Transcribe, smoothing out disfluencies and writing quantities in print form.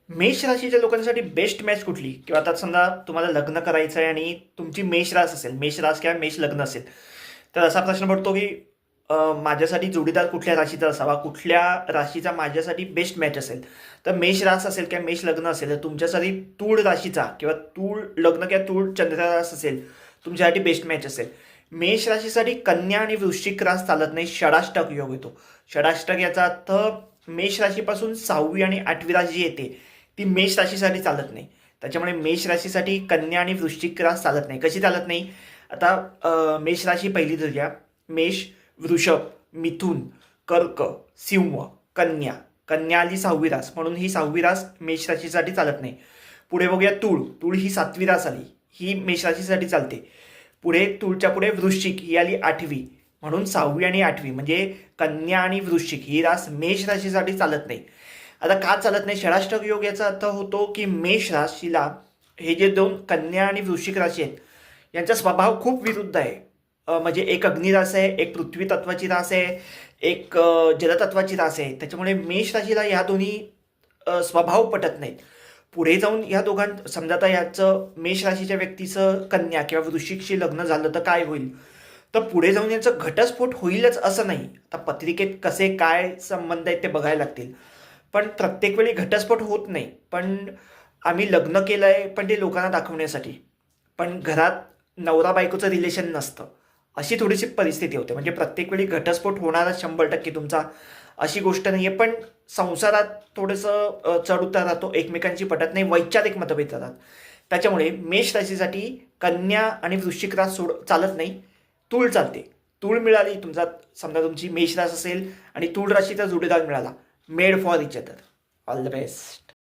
मेष राशीच्या लोकांसाठी best match कुठली? किंवा आता समजा तुम्हाला लग्न करायचं आहे आणि तुमची मेष रास असेल, मेष रास किंवा मेष लग्न असेल, तर असा प्रश्न पडतो की माझ्यासाठी जोडीदार कुठल्या राशीचा असावा, कुठल्या राशीचा माझ्यासाठी बेस्ट मॅच असेल. तर मेष रास असेल किंवा मेष लग्न असेल तर तुमच्यासाठी तूळ राशीचा किंवा तूळ लग्न किंवा तूळ चंद्र रास असेल तुमच्यासाठी बेस्ट मॅच असेल. मेष राशीसाठी कन्या आणि वृश्चिक रास चालत नाही, षडाष्टक योग येतो. षडाष्टक याचा अर्थ मेष राशीपासून 6वी आणि 8वी राशी जी येते ती मेष राशीसाठी चालत नाही. त्याच्यामुळे मेष राशीसाठी कन्या आणि वृश्चिक रास चालत नाही. कशी चालत नाही? आता मेष राशी पहिली धरूया. मेष, वृषभ, मिथुन, कर्क, सिंह, कन्या. कन्या आली 6वी रास, म्हणून ही 6वी रास मेष राशीसाठी चालत नाही. पुढे बघूया तूळ. तूळ ही 7वी रास आली, ही मेष राशीसाठी चालते. पुढे तुळच्या पुढे वृश्चिक ही आली 8वी, म्हणून 6वी आणि 8वी म्हणजे कन्या आणि वृश्चिक ही रास मेष राशीसाठी चालत नाही. आता का चालत नाही? षडाष्टक योग याचा अर्थ होतो की मेष राशीला हे जे दोन कन्या आणि वृश्चिक राशी आहेत यांचा स्वभाव खूप विरुद्ध आहे. म्हणजे एक अग्निरास आहे, एक पृथ्वी तत्वाची रास आहे, एक जलतत्वाची रास आहे. त्याच्यामुळे मेष राशीला ह्या दोन्ही स्वभाव पटत नाहीत. पुढे जाऊन ह्या समजा आता याचं मेष राशीच्या व्यक्तीचं कन्या किंवा वृश्चिकशी लग्न झालं तर काय होईल? तर पुढे जाऊन यांचं घटस्फोट होईलच असं नाही. आता पत्रिकेत कसे काय संबंध आहेत ते बघायला लागतील, पण प्रत्येक वेळी घटस्फोट होत नाही. पण आम्ही लग्न केलं आहे पण ते लोकांना दाखवण्यासाठी, पण घरात नवरा बायकोचं रिलेशन नसतं, अशी थोडीशी परिस्थिती होते. म्हणजे प्रत्येक वेळी घटस्फोट होणारा 100% तुमचा अशी गोष्ट नाही आहे. पण संसारात थोडंसं चढ उतार राहतो, एकमेकांची पटत नाही, वैचारिक मतभेद जातात. त्याच्यामुळे मेष राशीसाठी कन्या आणि वृश्चिक रास चालत नाही, तूळ चालते. तूळ मिळाली तुमचा, समजा तुमची मेष रास असेल आणि तूळ राशीचा जोडीदार मिळाला, made for each other. All the best.